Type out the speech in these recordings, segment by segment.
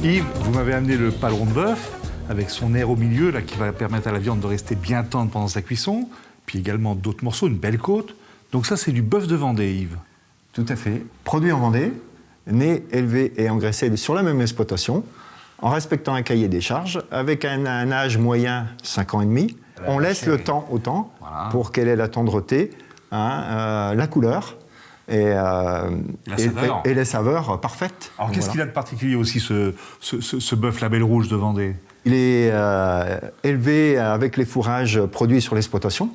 Yves, vous m'avez amené le paleron de bœuf avec son air au milieu là, qui va permettre à la viande de rester bien tendre pendant sa cuisson, puis également d'autres morceaux, une belle côte. Donc ça, c'est du bœuf de Vendée, Yves. Tout à fait. Produit en Vendée, né, élevé et engraissé sur la même exploitation, en respectant un cahier des charges, avec un âge moyen 5 ans et demi. On laisse le temps au temps pour qu'elle ait la tendreté, la couleur et les saveurs parfaites. Alors qu'est-ce qu'il a de particulier aussi, ce bœuf Label Rouge de Vendée? Il est élevé avec les fourrages produits sur l'exploitation.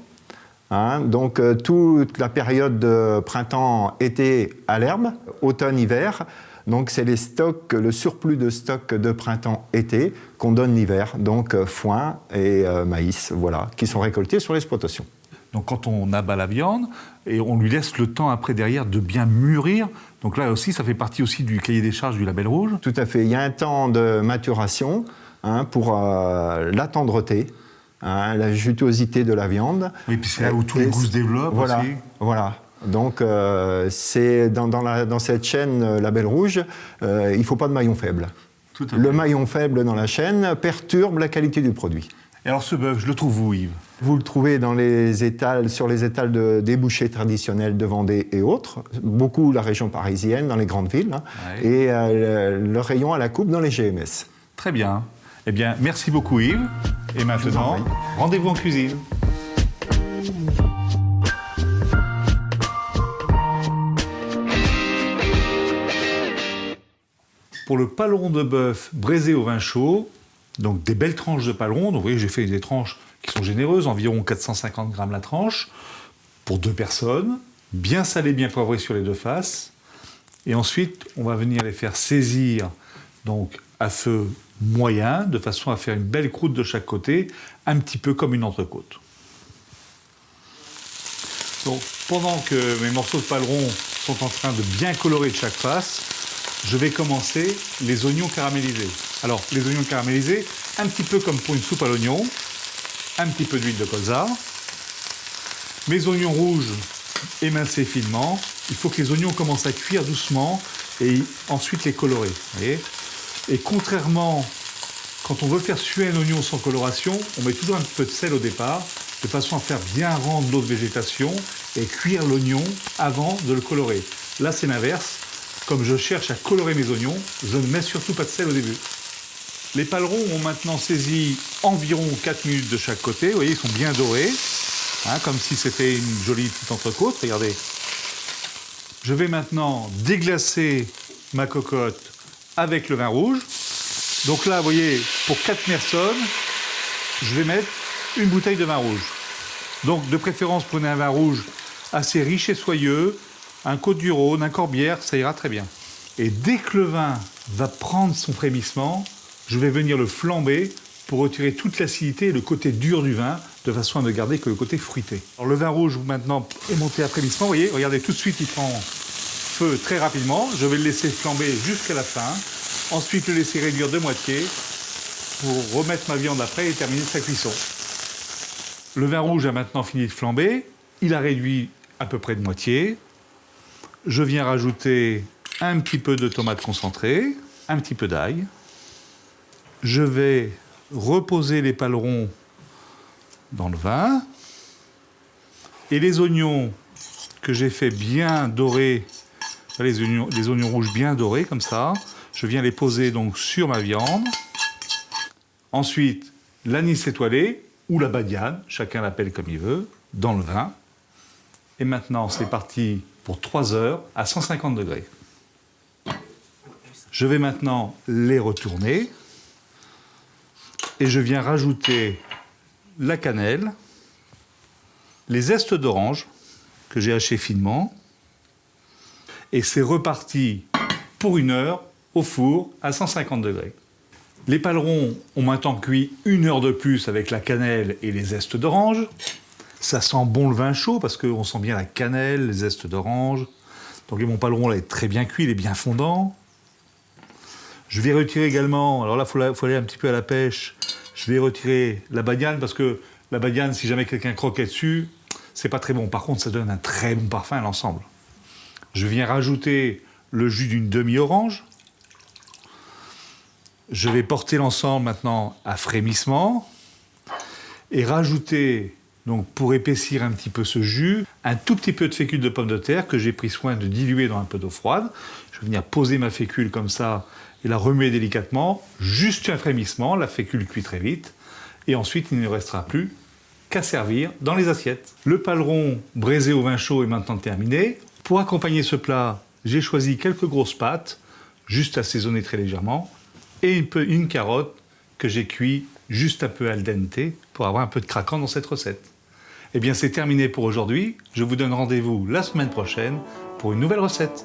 Donc toute la période de printemps-été à l'herbe, automne-hiver. Donc c'est les stocks, le surplus de stock de printemps-été qu'on donne l'hiver. Donc foin et maïs, voilà, qui sont récoltés sur l'exploitation. Donc quand on abat la viande, et on lui laisse le temps après derrière de bien mûrir, donc là aussi ça fait partie aussi du cahier des charges du Label Rouge. Tout à fait, il y a un temps de maturation pour la tendreté, la jutosité de la viande. Oui, puis c'est là où tous les goûts se développent aussi. Voilà. Donc c'est dans cette chaîne Label Rouge, il ne faut pas de maillon faible. Le maillon faible dans la chaîne perturbe la qualité du produit. Et alors ce bœuf, je le trouve où, Yves? Vous le trouvez dans les étals, sur les étals des bouchers traditionnels de Vendée et autres, beaucoup la région parisienne, dans les grandes villes, et le rayon à la coupe dans les GMS. Très bien. Eh bien, merci beaucoup Yves. Et maintenant, rendez-vous en cuisine. Pour le paleron de bœuf braisé au vin chaud, donc des belles tranches de paleron. Donc vous voyez, j'ai fait des tranches qui sont généreuses, environ 450 grammes la tranche, pour 2 personnes, bien salées, bien poivrées sur les 2 faces. Et ensuite, on va venir les faire saisir donc, à feu moyen, de façon à faire une belle croûte de chaque côté, un petit peu comme une entrecôte. Donc, pendant que mes morceaux de paleron sont en train de bien colorer de chaque face, je vais commencer les oignons caramélisés. Alors, les oignons caramélisés, un petit peu comme pour une soupe à l'oignon, un petit peu d'huile de colza. Mes oignons rouges émincés finement. Il faut que les oignons commencent à cuire doucement et ensuite les colorer. Vous voyez ? Et contrairement, quand on veut faire suer un oignon sans coloration, on met toujours un peu de sel au départ, de façon à faire bien rendre l'autre végétation et cuire l'oignon avant de le colorer. Là, c'est l'inverse. Comme je cherche à colorer mes oignons, je ne mets surtout pas de sel au début. Les palerons ont maintenant saisi environ 4 minutes de chaque côté. Vous voyez, ils sont bien dorés, comme si c'était une jolie petite entrecôte. Regardez. Je vais maintenant déglacer ma cocotte avec le vin rouge. Donc là, vous voyez, pour 4 personnes, je vais mettre une bouteille de vin rouge. Donc, de préférence, prenez un vin rouge assez riche et soyeux, un Côte-du-Rhône, un Corbière, ça ira très bien. Et dès que le vin va prendre son frémissement, je vais venir le flamber pour retirer toute l'acidité et le côté dur du vin, de façon à ne garder que le côté fruité. Alors le vin rouge, maintenant, est monté à frémissement. Vous voyez, regardez, tout de suite, il prend feu très rapidement. Je vais le laisser flamber jusqu'à la fin. Ensuite, le laisser réduire de moitié pour remettre ma viande après et terminer sa cuisson. Le vin rouge a maintenant fini de flamber. Il a réduit à peu près de moitié. Je viens rajouter un petit peu de tomate concentrée, un petit peu d'ail. Je vais reposer les palerons dans le vin. Et les oignons que j'ai fait bien dorer, les oignons rouges bien dorés comme ça, je viens les poser donc sur ma viande. Ensuite, l'anis étoilé ou la badiane, chacun l'appelle comme il veut, dans le vin. Et maintenant, c'est parti pour 3 heures à 150 degrés. Je vais maintenant les retourner et je viens rajouter la cannelle, les zestes d'orange que j'ai hachés finement et c'est reparti pour 1 heure au four à 150 degrés. Les palerons ont maintenant cuit 1 heure de plus avec la cannelle et les zestes d'orange. Ça sent bon le vin chaud parce qu'on sent bien la cannelle, les zestes d'orange. Donc mon paleron là est très bien cuit, il est bien fondant. Je vais retirer également, alors là il faut aller un petit peu à la pêche, je vais retirer la badiane parce que la badiane, si jamais quelqu'un croquait dessus, c'est pas très bon. Par contre, ça donne un très bon parfum à l'ensemble. Je viens rajouter le jus d'une demi-orange. Je vais porter l'ensemble maintenant à frémissement et rajouter, donc pour épaissir un petit peu ce jus, un tout petit peu de fécule de pomme de terre que j'ai pris soin de diluer dans un peu d'eau froide. Je vais venir poser ma fécule comme ça et la remuer délicatement, juste un frémissement, la fécule cuit très vite. Et ensuite, il ne restera plus qu'à servir dans les assiettes. Le paleron braisé au vin chaud est maintenant terminé. Pour accompagner ce plat, j'ai choisi quelques grosses pâtes, juste assaisonnées très légèrement, et une carotte que j'ai cuit juste un peu al dente pour avoir un peu de craquant dans cette recette. Eh bien, c'est terminé pour aujourd'hui. Je vous donne rendez-vous la semaine prochaine pour une nouvelle recette.